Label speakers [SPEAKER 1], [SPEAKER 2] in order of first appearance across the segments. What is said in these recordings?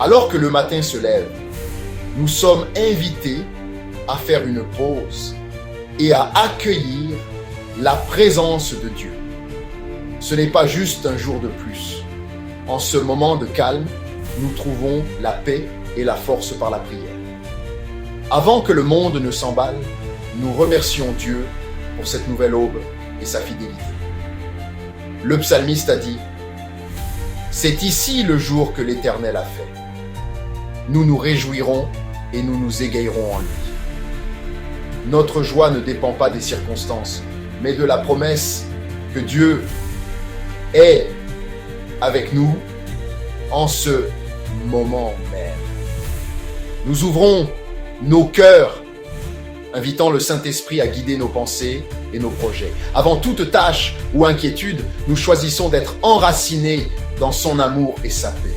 [SPEAKER 1] Alors que le matin se lève, nous sommes invités à faire une pause et à accueillir la présence de Dieu. Ce n'est pas juste un jour de plus. En ce moment de calme, nous trouvons la paix et la force par la prière. Avant que le monde ne s'emballe, nous remercions Dieu pour cette nouvelle aube et sa fidélité. Le psalmiste a dit « C'est ici le jour que l'Éternel a fait. Nous nous réjouirons et nous nous égayerons en lui. » Notre joie ne dépend pas des circonstances, mais de la promesse que Dieu est avec nous en ce moment même. Nous ouvrons nos cœurs, invitant le Saint-Esprit à guider nos pensées et nos projets. Avant toute tâche ou inquiétude, nous choisissons d'être enracinés dans son amour et sa paix.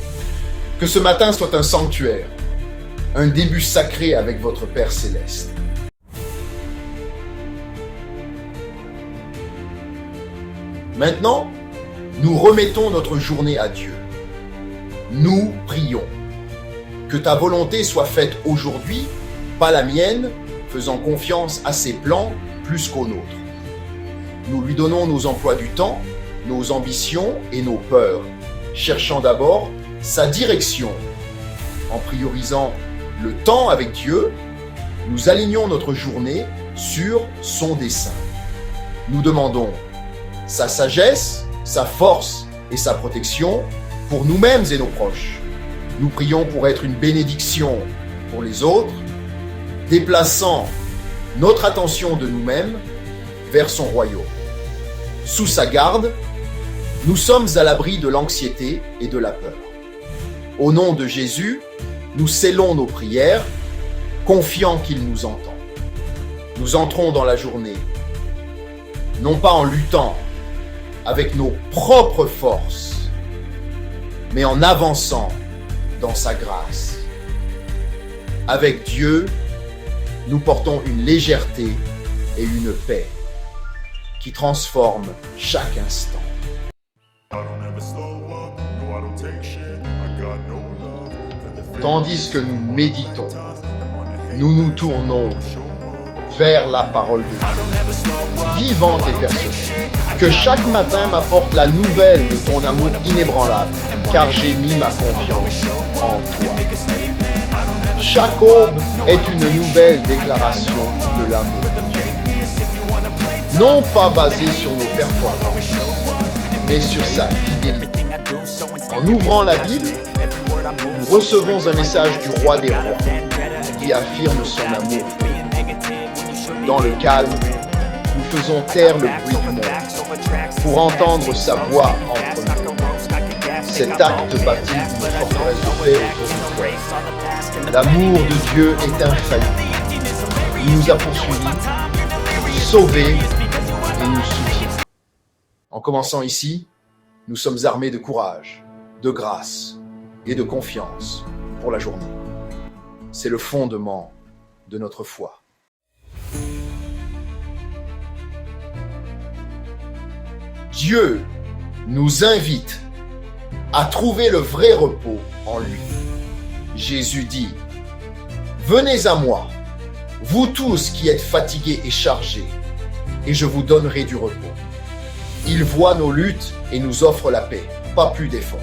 [SPEAKER 1] Que ce matin soit un sanctuaire, un début sacré avec votre Père Céleste. Maintenant, nous remettons notre journée à Dieu. Nous prions. Que ta volonté soit faite aujourd'hui, pas la mienne, faisant confiance à ses plans plus qu'aux nôtres. Nous lui donnons nos emplois du temps, nos ambitions et nos peurs, cherchant d'abord sa direction. En priorisant le temps avec Dieu, nous alignons notre journée sur son dessein. Nous demandons sa sagesse, sa force et sa protection pour nous-mêmes et nos proches. Nous prions pour être une bénédiction pour les autres, déplaçant notre attention de nous-mêmes vers son royaume. Sous sa garde, nous sommes à l'abri de l'anxiété et de la peur. Au nom de Jésus, nous scellons nos prières, confiants qu'il nous entend. Nous entrons dans la journée, non pas en luttant avec nos propres forces, mais en avançant dans sa grâce. Avec Dieu, nous portons une légèreté et une paix qui transforment chaque instant. Tandis que nous méditons, nous nous tournons vers la parole de Dieu, vivante et personnelle. Que chaque matin m'apporte la nouvelle de ton amour inébranlable, car j'ai mis ma confiance en toi. Chaque aube est une nouvelle déclaration de l'amour de Dieu. Non pas basée sur nos performances, mais sur sa fidélité. En ouvrant la Bible, nous recevons un message du roi des rois qui affirme son amour. Dans le calme, nous faisons taire le bruit du monde pour entendre sa voix entre nous. Cet acte bâtit une forteresse de paix autour de nous. L'amour de Dieu est infaillible. Il nous a poursuivis, sauvés et nous soutient. En commençant ici, nous sommes armés de courage, de grâce et de confiance pour la journée. C'est le fondement de notre foi. Dieu nous invite à trouver le vrai repos en lui. Jésus dit « Venez à moi, vous tous qui êtes fatigués et chargés, et je vous donnerai du repos. » Il voit nos luttes et nous offre la paix, pas plus d'efforts.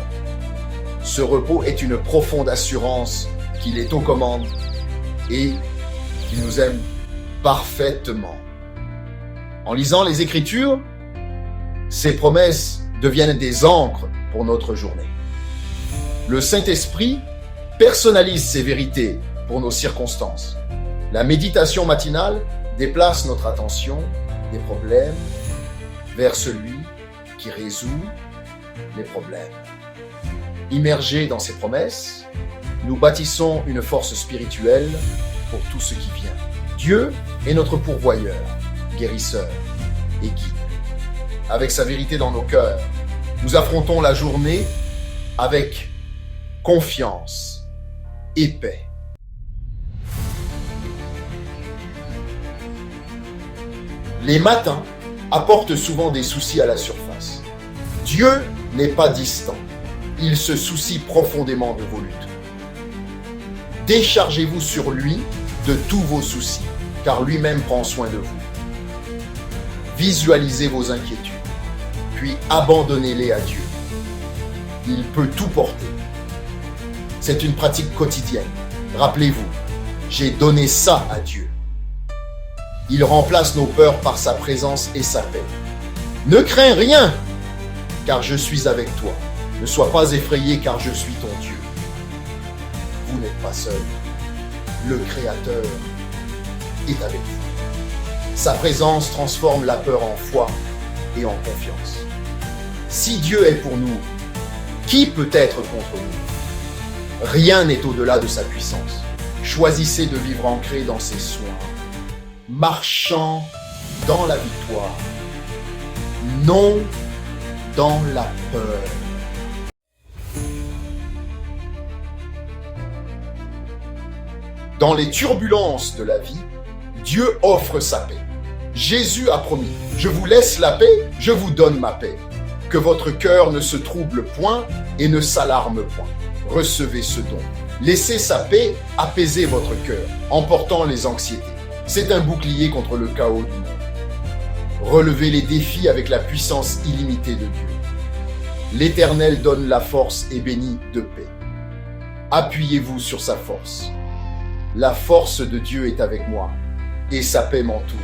[SPEAKER 1] Ce repos est une profonde assurance qu'il est aux commandes et qu'il nous aime parfaitement. En lisant les Écritures, ces promesses deviennent des ancres pour notre journée. Le Saint-Esprit personnalise ces vérités pour nos circonstances. La méditation matinale déplace notre attention des problèmes vers celui qui résout les problèmes. Immergés dans ces promesses, nous bâtissons une force spirituelle pour tout ce qui vient. Dieu est notre pourvoyeur, guérisseur et guide. Avec sa vérité dans nos cœurs, nous affrontons la journée avec confiance et paix. Les matins apportent souvent des soucis à la surface. Dieu n'est pas distant. Il se soucie profondément de vos luttes. Déchargez-vous sur lui de tous vos soucis, car lui-même prend soin de vous. Visualisez vos inquiétudes, puis abandonnez-les à Dieu. Il peut tout porter. C'est une pratique quotidienne. Rappelez-vous, j'ai donné ça à Dieu. Il remplace nos peurs par sa présence et sa paix. Ne crains rien, car je suis avec toi. Ne sois pas effrayé, car je suis ton Dieu. Vous n'êtes pas seul. Le Créateur est avec vous. Sa présence transforme la peur en foi et en confiance. Si Dieu est pour nous, qui peut être contre nous? Rien n'est au-delà de sa puissance. Choisissez de vivre ancré dans ses soins, marchant dans la victoire, non dans la peur. Dans les turbulences de la vie, Dieu offre sa paix. Jésus a promis, je vous laisse la paix, je vous donne ma paix. Que votre cœur ne se trouble point et ne s'alarme point. Recevez ce don. Laissez sa paix apaiser votre cœur, emportant les anxiétés. C'est un bouclier contre le chaos du monde. Relevez les défis avec la puissance illimitée de Dieu. L'Éternel donne la force et bénit de paix. Appuyez-vous sur sa force. La force de Dieu est avec moi, et sa paix m'entoure.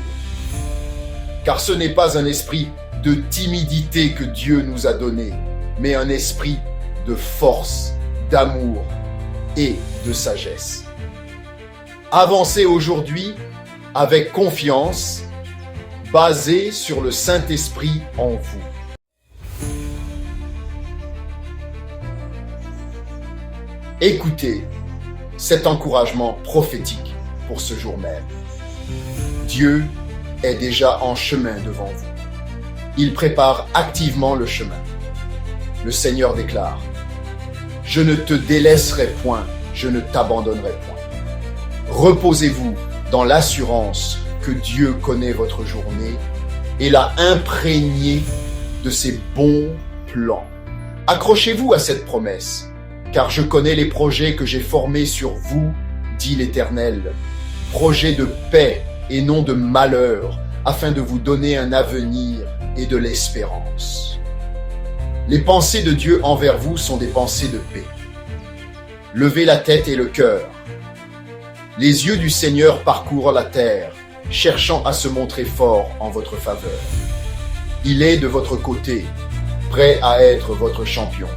[SPEAKER 1] Car ce n'est pas un esprit de timidité que Dieu nous a donné, mais un esprit de force, d'amour et de sagesse. Avancez aujourd'hui avec confiance, basé sur le Saint-Esprit en vous. Écoutez cet encouragement prophétique pour ce jour même. Dieu est déjà en chemin devant vous. Il prépare activement le chemin. Le Seigneur déclare, « Je ne te délaisserai point, je ne t'abandonnerai point. » Reposez-vous dans l'assurance que Dieu connaît votre journée et l'a imprégnée de ses bons plans. Accrochez-vous à cette promesse, car je connais les projets que j'ai formés sur vous, dit l'Éternel, projets de paix et non de malheur, afin de vous donner un avenir et de l'espérance. Les pensées de Dieu envers vous sont des pensées de paix. Levez la tête et le cœur. Les yeux du Seigneur parcourent la terre, cherchant à se montrer fort en votre faveur. Il est de votre côté, prêt à être votre champion.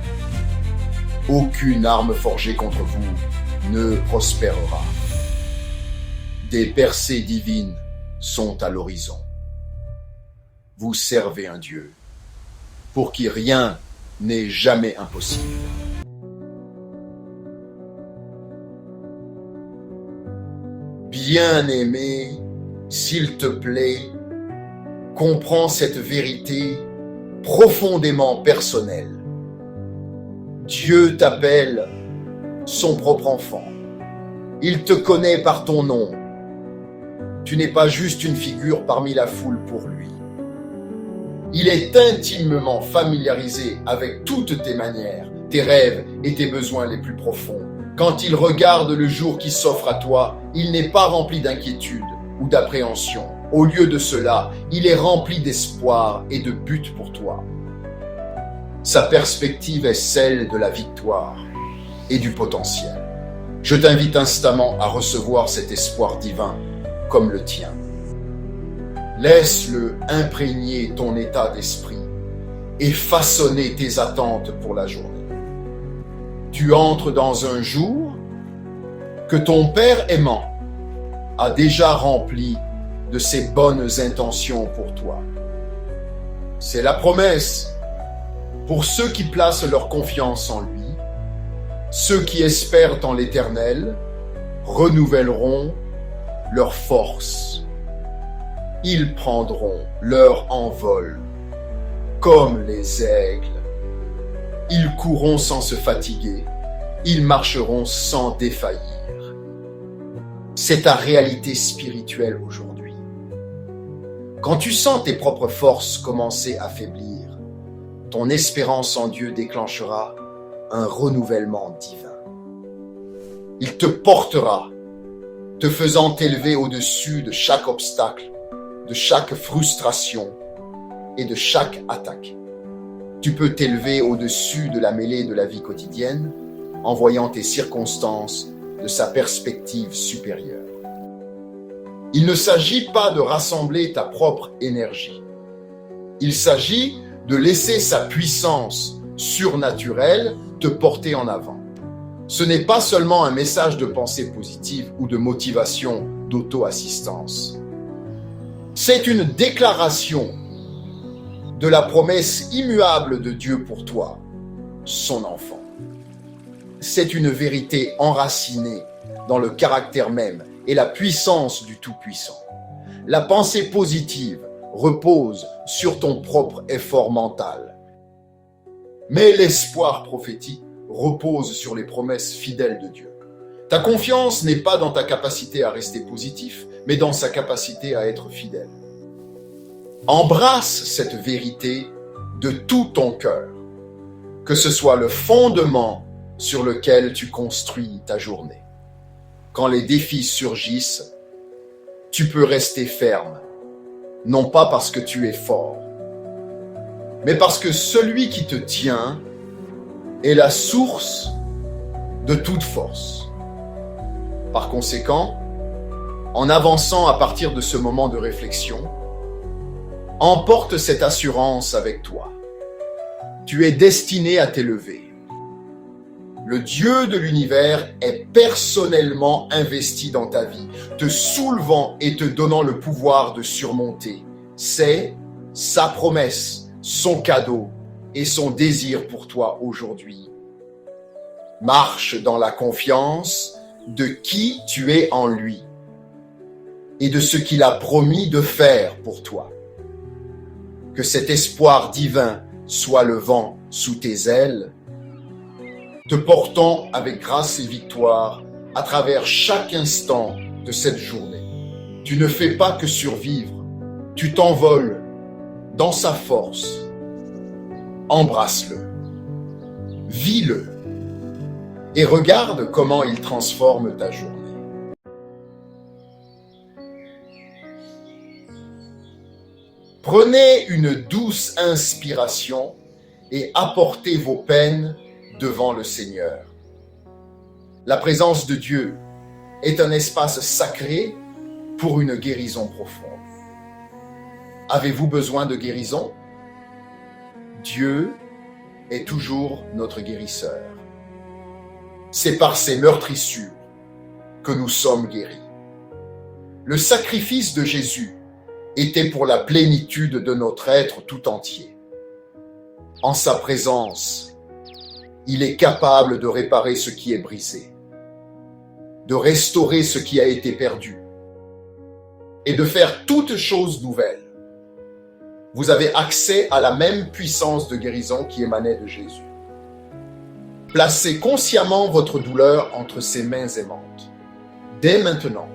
[SPEAKER 1] Aucune arme forgée contre vous ne prospérera. Des percées divines sont à l'horizon. Vous servez un Dieu pour qui rien n'est jamais impossible. Bien-aimé, s'il te plaît, comprends cette vérité profondément personnelle. Dieu t'appelle son propre enfant. Il te connaît par ton nom. Tu n'es pas juste une figure parmi la foule pour lui. Il est intimement familiarisé avec toutes tes manières, tes rêves et tes besoins les plus profonds. Quand il regarde le jour qui s'offre à toi, il n'est pas rempli d'inquiétude ou d'appréhension. Au lieu de cela, il est rempli d'espoir et de but pour toi. Sa perspective est celle de la victoire et du potentiel. Je t'invite instamment à recevoir cet espoir divin comme le tien. Laisse-le imprégner ton état d'esprit et façonner tes attentes pour la journée. Tu entres dans un jour que ton Père aimant a déjà rempli de ses bonnes intentions pour toi. C'est la promesse pour ceux qui placent leur confiance en lui. Ceux qui espèrent en l'Éternel renouvelleront leur force. Ils prendront leur envol comme les aigles. Ils courront sans se fatiguer. Ils marcheront sans défaillir. C'est ta réalité spirituelle aujourd'hui. Quand tu sens tes propres forces commencer à faiblir, ton espérance en Dieu déclenchera un renouvellement divin. Il te portera, te faisant t'élever au-dessus de chaque obstacle, de chaque frustration et de chaque attaque. Tu peux t'élever au-dessus de la mêlée de la vie quotidienne en voyant tes circonstances de sa perspective supérieure. Il ne s'agit pas de rassembler ta propre énergie. Il s'agit de laisser sa puissance surnaturelle te porter en avant. Ce n'est pas seulement un message de pensée positive ou de motivation d'auto-assistance. C'est une déclaration de la promesse immuable de Dieu pour toi, son enfant. C'est une vérité enracinée dans le caractère même et la puissance du Tout-Puissant. La pensée positive repose sur ton propre effort mental. Mais l'espoir prophétique repose sur les promesses fidèles de Dieu. Ta confiance n'est pas dans ta capacité à rester positif, mais dans sa capacité à être fidèle. Embrasse cette vérité de tout ton cœur, que ce soit le fondement sur lequel tu construis ta journée. Quand les défis surgissent, tu peux rester ferme, non pas parce que tu es fort, mais parce que celui qui te tient est la source de toute force. Par conséquent, en avançant à partir de ce moment de réflexion, emporte cette assurance avec toi. Tu es destiné à t'élever. Le Dieu de l'univers est personnellement investi dans ta vie, te soulevant et te donnant le pouvoir de surmonter. C'est sa promesse, son cadeau et son désir pour toi aujourd'hui. Marche dans la confiance de qui tu es en lui et de ce qu'il a promis de faire pour toi. Que cet espoir divin soit le vent sous tes ailes, te portant avec grâce et victoire à travers chaque instant de cette journée. Tu ne fais pas que survivre, tu t'envoles dans sa force. Embrasse-le, vis-le et regarde comment il transforme ta journée. Prenez une douce inspiration et apportez vos peines devant le Seigneur. La présence de Dieu est un espace sacré pour une guérison profonde. Avez-vous besoin de guérison? Dieu est toujours notre guérisseur. C'est par ses meurtrissures que nous sommes guéris. Le sacrifice de Jésus était pour la plénitude de notre être tout entier. En sa présence, il est capable de réparer ce qui est brisé, de restaurer ce qui a été perdu et de faire toutes choses nouvelles. Vous avez accès à la même puissance de guérison qui émanait de Jésus. Placez consciemment votre douleur entre ses mains aimantes. Dès maintenant,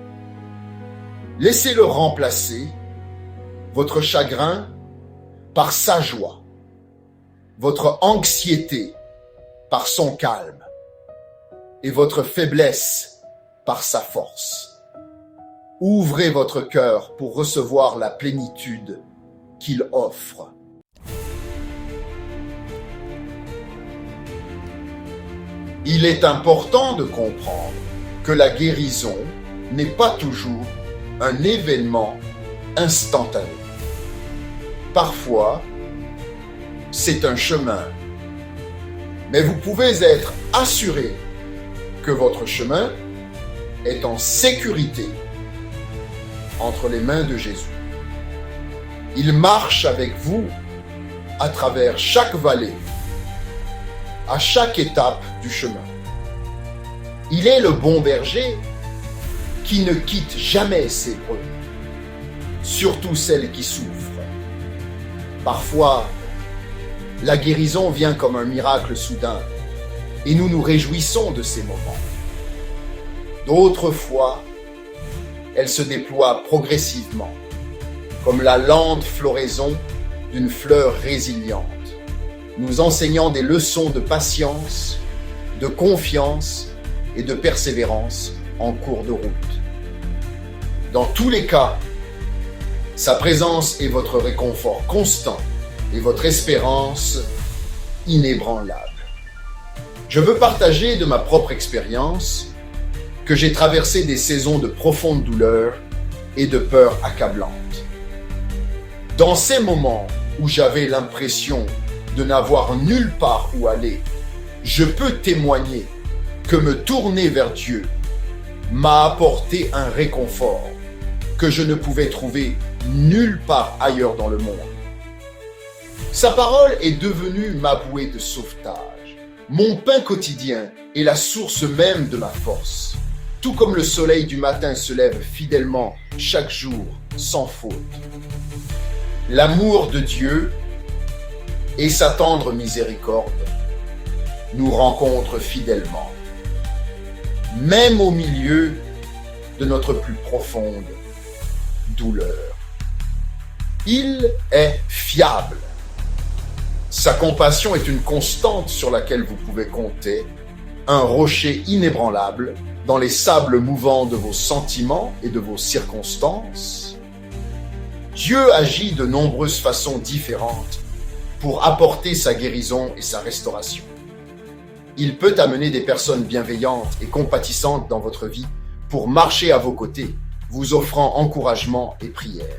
[SPEAKER 1] laissez-le remplacer votre chagrin par sa joie, votre anxiété par son calme et votre faiblesse par sa force. Ouvrez votre cœur pour recevoir la plénitude qu'il offre. Il est important de comprendre que la guérison n'est pas toujours un événement instantané. Parfois, c'est un chemin. Mais vous pouvez être assuré que votre chemin est en sécurité entre les mains de Jésus. Il marche avec vous à travers chaque vallée, à chaque étape du chemin. Il est le bon berger qui ne quitte jamais ses brebis, surtout celles qui souffrent. Parfois, la guérison vient comme un miracle soudain et nous nous réjouissons de ces moments. D'autres fois, elle se déploie progressivement, comme la lente floraison d'une fleur résiliente, nous enseignant des leçons de patience, de confiance et de persévérance en cours de route. Dans tous les cas, sa présence est votre réconfort constant et votre espérance inébranlable. Je veux partager de ma propre expérience que j'ai traversé des saisons de profonde douleur et de peur accablante. Dans ces moments où j'avais l'impression de n'avoir nulle part où aller, je peux témoigner que me tourner vers Dieu m'a apporté un réconfort que je ne pouvais trouver nulle part ailleurs dans le monde. Sa parole est devenue ma bouée de sauvetage, mon pain quotidien et la source même de ma force. Tout comme le soleil du matin se lève fidèlement chaque jour, sans faute. L'amour de Dieu et sa tendre miséricorde nous rencontrent fidèlement, même au milieu de notre plus profonde douleur. Il est fiable. Sa compassion est une constante sur laquelle vous pouvez compter, un rocher inébranlable dans les sables mouvants de vos sentiments et de vos circonstances. Dieu agit de nombreuses façons différentes pour apporter sa guérison et sa restauration. Il peut amener des personnes bienveillantes et compatissantes dans votre vie pour marcher à vos côtés, vous offrant encouragement et prière.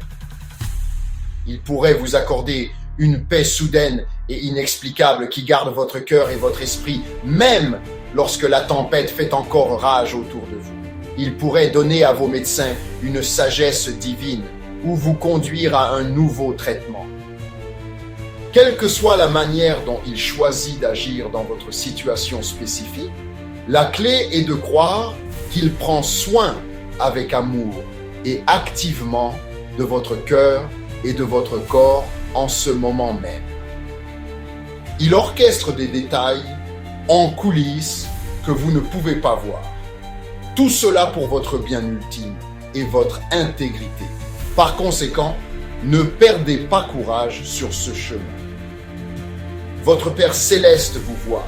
[SPEAKER 1] Il pourrait vous accorder une paix soudaine et inexplicable qui garde votre cœur et votre esprit, même lorsque la tempête fait encore rage autour de vous. Il pourrait donner à vos médecins une sagesse divine ou vous conduire à un nouveau traitement. Quelle que soit la manière dont il choisit d'agir dans votre situation spécifique, la clé est de croire qu'il prend soin avec amour et activement de votre cœur et de votre corps en ce moment même. Il orchestre des détails en coulisses que vous ne pouvez pas voir. Tout cela pour votre bien ultime et votre intégrité. Par conséquent, ne perdez pas courage sur ce chemin. Votre Père céleste vous voit,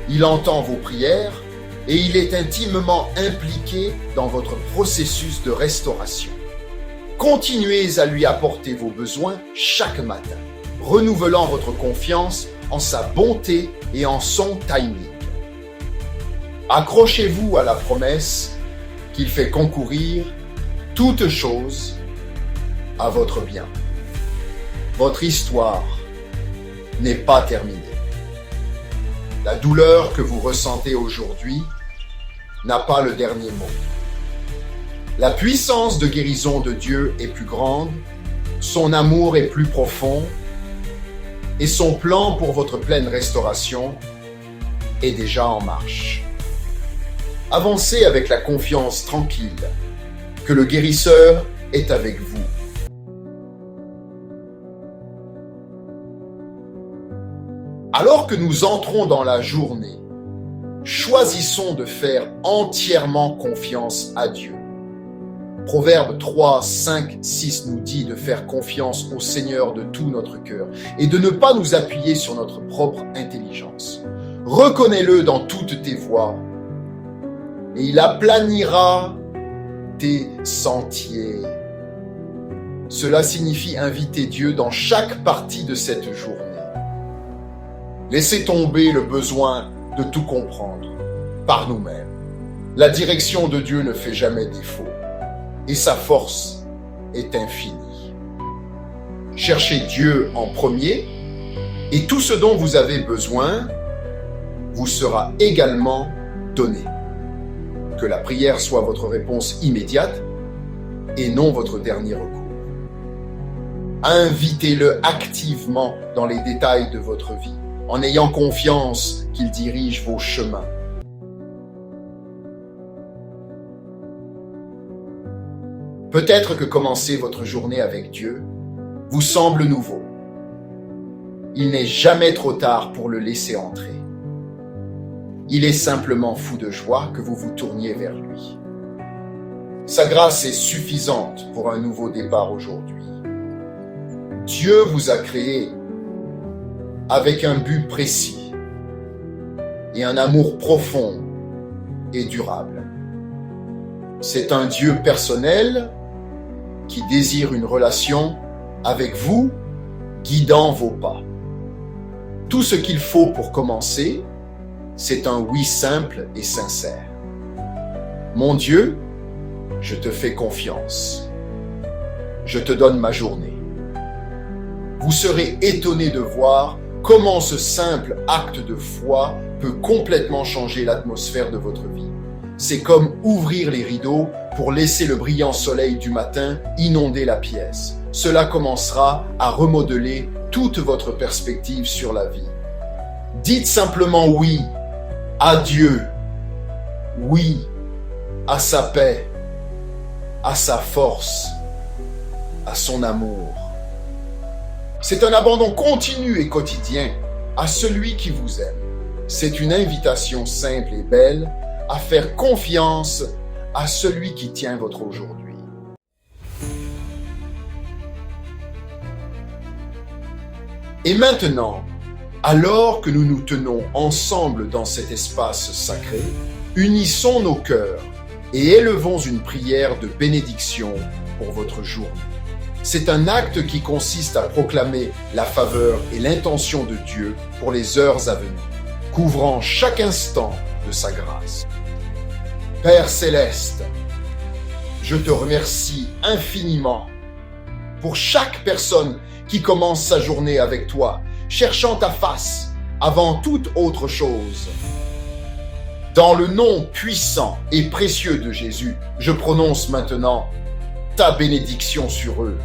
[SPEAKER 1] il entend vos prières et il est intimement impliqué dans votre processus de restauration. Continuez à lui apporter vos besoins chaque matin, renouvelant votre confiance en sa bonté et en son timing. Accrochez-vous à la promesse qu'il fait concourir toutes choses à votre bien. Votre histoire n'est pas terminée. La douleur que vous ressentez aujourd'hui n'a pas le dernier mot. La puissance de guérison de Dieu est plus grande, son amour est plus profond et son plan pour votre pleine restauration est déjà en marche. Avancez avec la confiance tranquille que le guérisseur est avec vous. Alors que nous entrons dans la journée, choisissons de faire entièrement confiance à Dieu. Proverbe 3, 5, 6 nous dit de faire confiance au Seigneur de tout notre cœur et de ne pas nous appuyer sur notre propre intelligence. Reconnais-le dans toutes tes voies et il aplanira tes sentiers. Cela signifie inviter Dieu dans chaque partie de cette journée. Laissez tomber le besoin de tout comprendre par nous-mêmes. La direction de Dieu ne fait jamais défaut et sa force est infinie. Cherchez Dieu en premier et tout ce dont vous avez besoin vous sera également donné. Que la prière soit votre réponse immédiate et non votre dernier recours. Invitez-le activement dans les détails de votre vie, en ayant confiance qu'il dirige vos chemins. Peut-être que commencer votre journée avec Dieu vous semble nouveau. Il n'est jamais trop tard pour le laisser entrer. Il est simplement fou de joie que vous vous tourniez vers lui. Sa grâce est suffisante pour un nouveau départ aujourd'hui. Dieu vous a créé avec un but précis et un amour profond et durable. C'est un Dieu personnel qui désire une relation avec vous, guidant vos pas. Tout ce qu'il faut pour commencer, c'est un oui simple et sincère. Mon Dieu, je te fais confiance. Je te donne ma journée. Vous serez étonné de voir comment ce simple acte de foi peut complètement changer l'atmosphère de votre vie. C'est comme ouvrir les rideaux pour laisser le brillant soleil du matin inonder la pièce. Cela commencera à remodeler toute votre perspective sur la vie. Dites simplement oui à Dieu, oui à sa paix, à sa force, à son amour. C'est un abandon continu et quotidien à celui qui vous aime. C'est une invitation simple et belle à faire confiance à celui qui tient votre aujourd'hui. Et maintenant, alors que nous nous tenons ensemble dans cet espace sacré, unissons nos cœurs et élevons une prière de bénédiction pour votre journée. C'est un acte qui consiste à proclamer la faveur et l'intention de Dieu pour les heures à venir, couvrant chaque instant de sa grâce. Père céleste, je te remercie infiniment pour chaque personne qui commence sa journée avec toi, cherchant ta face avant toute autre chose. Dans le nom puissant et précieux de Jésus, je prononce maintenant ta bénédiction sur eux.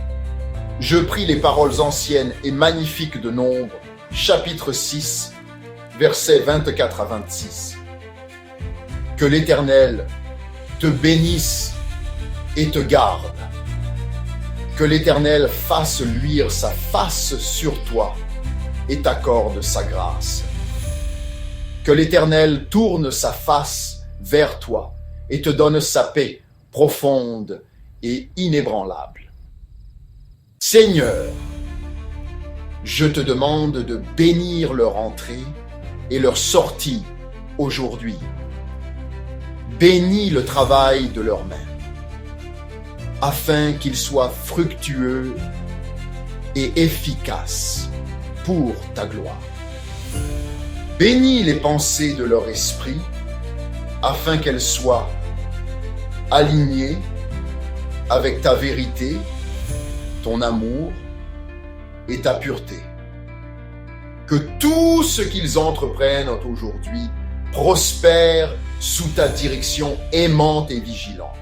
[SPEAKER 1] Je prie les paroles anciennes et magnifiques de Nombre, chapitre 6, versets 24 à 26. Que l'Éternel te bénisse et te garde. Que l'Éternel fasse luire sa face sur toi et t'accorde sa grâce. Que l'Éternel tourne sa face vers toi et te donne sa paix profonde et inébranlable. Seigneur, je te demande de bénir leur entrée et leur sortie aujourd'hui. Bénis le travail de leurs mains, afin qu'il soit fructueux et efficace pour ta gloire. Bénis les pensées de leur esprit, afin qu'elles soient alignées avec ta vérité, ton amour et ta pureté. Que tout ce qu'ils entreprennent aujourd'hui prospère sous ta direction aimante et vigilante.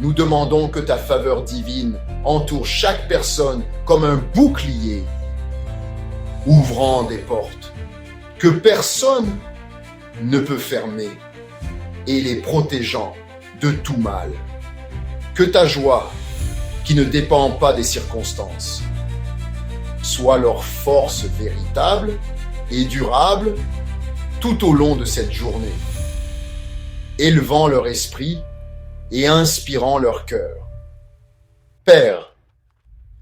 [SPEAKER 1] Nous demandons que ta faveur divine entoure chaque personne comme un bouclier, ouvrant des portes que personne ne peut fermer et les protégeant de tout mal. Que ta joie, qui ne dépend pas des circonstances, soit leur force véritable et durable tout au long de cette journée, élevant leur esprit et inspirant leur cœur. Père,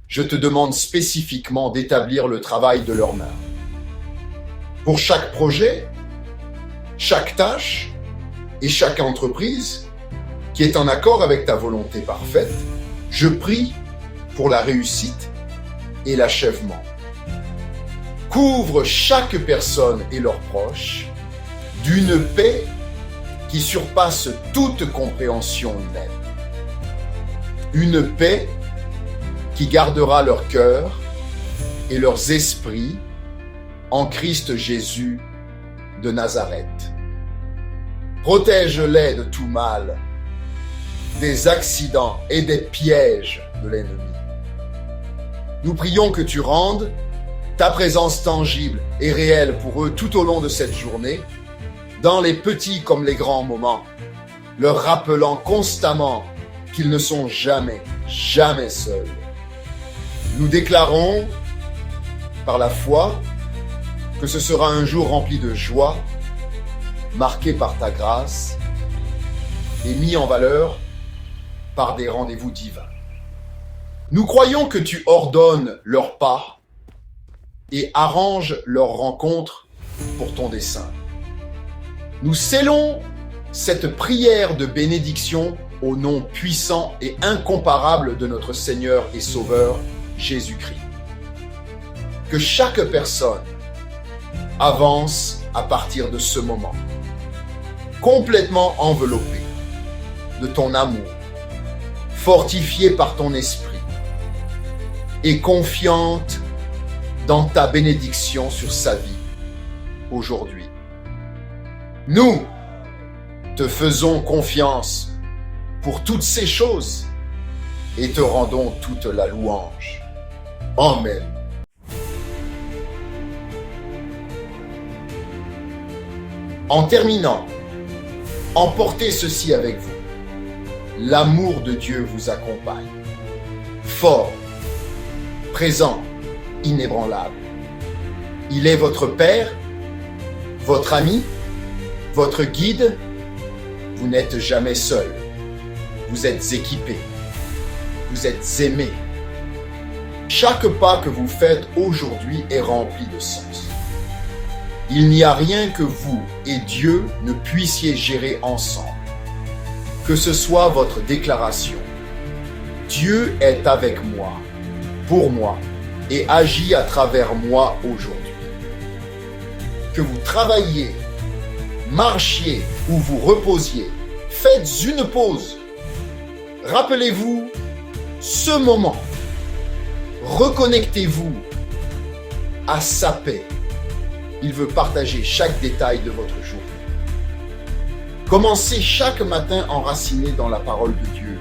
[SPEAKER 1] je te demande spécifiquement d'établir le travail de leurs mains. Pour chaque projet, chaque tâche et chaque entreprise qui est en accord avec ta volonté parfaite, je prie pour la réussite et l'achèvement. Couvre chaque personne et leurs proches d'une paix qui surpasse toute compréhension humaine. Une paix qui gardera leur cœur et leurs esprits en Christ Jésus de Nazareth. Protège-les de tout mal, des accidents et des pièges de l'ennemi. Nous prions que tu rendes ta présence tangible et réelle pour eux tout au long de cette journée, dans les petits comme les grands moments, leur rappelant constamment qu'ils ne sont jamais, jamais seuls. Nous déclarons, par la foi, que ce sera un jour rempli de joie, marqué par ta grâce et mis en valeur par des rendez-vous divins. Nous croyons que tu ordonnes leurs pas et arranges leurs rencontres pour ton dessein. Nous scellons cette prière de bénédiction au nom puissant et incomparable de notre Seigneur et Sauveur Jésus-Christ. Que chaque personne avance à partir de ce moment, complètement enveloppée de ton amour, fortifiée par ton esprit et confiante dans ta bénédiction sur sa vie aujourd'hui. Nous te faisons confiance pour toutes ces choses et te rendons toute la louange. Amen. En terminant, emportez ceci avec vous. L'amour de Dieu vous accompagne. Fort, présent, inébranlable. Il est votre Père, votre ami, votre guide. Vous n'êtes jamais seul. Vous êtes équipé. Vous êtes aimé. Chaque pas que vous faites aujourd'hui est rempli de sens. Il n'y a rien que vous et Dieu ne puissiez gérer ensemble. Que ce soit votre déclaration. Dieu est avec moi, pour moi, et agit à travers moi aujourd'hui. Que vous travailliez, marchiez ou vous reposiez, faites une pause. Rappelez-vous ce moment. Reconnectez-vous à sa paix. Il veut partager chaque détail de votre journée. Commencez chaque matin enraciné dans la parole de Dieu.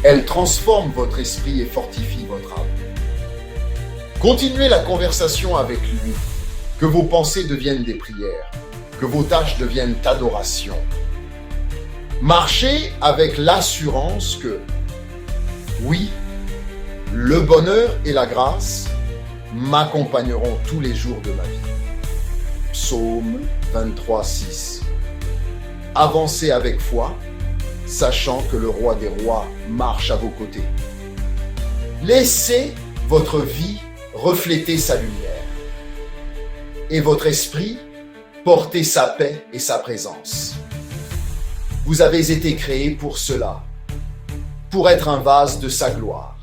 [SPEAKER 1] Elle transforme votre esprit et fortifie votre âme. Continuez la conversation avec lui. Que vos pensées deviennent des prières. Que vos tâches deviennent adoration. Marchez avec l'assurance que, oui, le bonheur et la grâce m'accompagneront tous les jours de ma vie. Psaume 23, 6. Avancez avec foi, sachant que le roi des rois marche à vos côtés. Laissez votre vie refléter sa lumière et votre esprit porter sa paix et sa présence. Vous avez été créés pour cela, pour être un vase de sa gloire,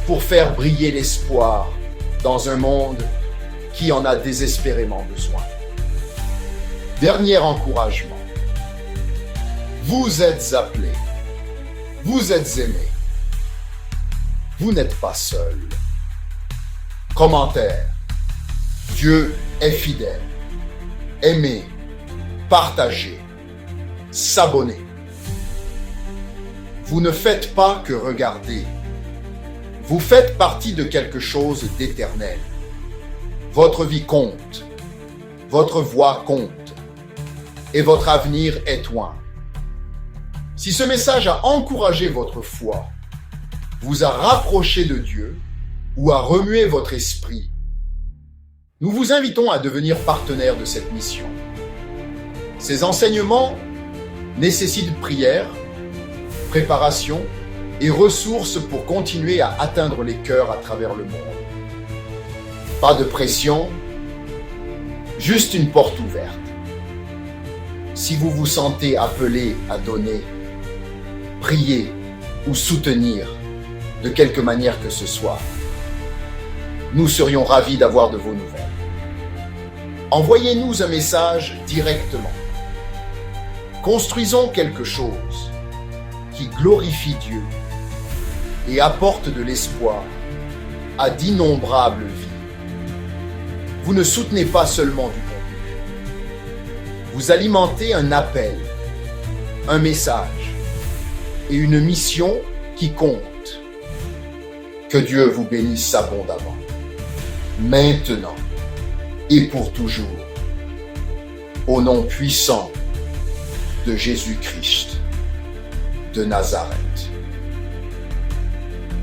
[SPEAKER 1] pour faire briller l'espoir dans un monde qui en a désespérément besoin. Dernier encouragement. Vous êtes appelés. Vous êtes aimés. Vous n'êtes pas seul. Commentaire. Dieu est fidèle. Aimer, partager, s'abonner. Vous ne faites pas que regarder. Vous faites partie de quelque chose d'éternel. Votre vie compte. Votre voix compte. Et votre avenir est loin. Si ce message a encouragé votre foi, vous a rapproché de Dieu ou a remué votre esprit, nous vous invitons à devenir partenaire de cette mission. Ces enseignements nécessitent prière, préparation et ressources pour continuer à atteindre les cœurs à travers le monde. Pas de pression, juste une porte ouverte. Si vous vous sentez appelé à donner, prier ou soutenir de quelque manière que ce soit, nous serions ravis d'avoir de vos nouvelles. Envoyez-nous un message directement. Construisons quelque chose qui glorifie Dieu et apporte de l'espoir à d'innombrables vies. Vous ne soutenez pas seulement du contenu. Vous alimentez un appel, un message et une mission qui compte. Que Dieu vous bénisse abondamment, maintenant et pour toujours, au nom puissant de Jésus-Christ de Nazareth.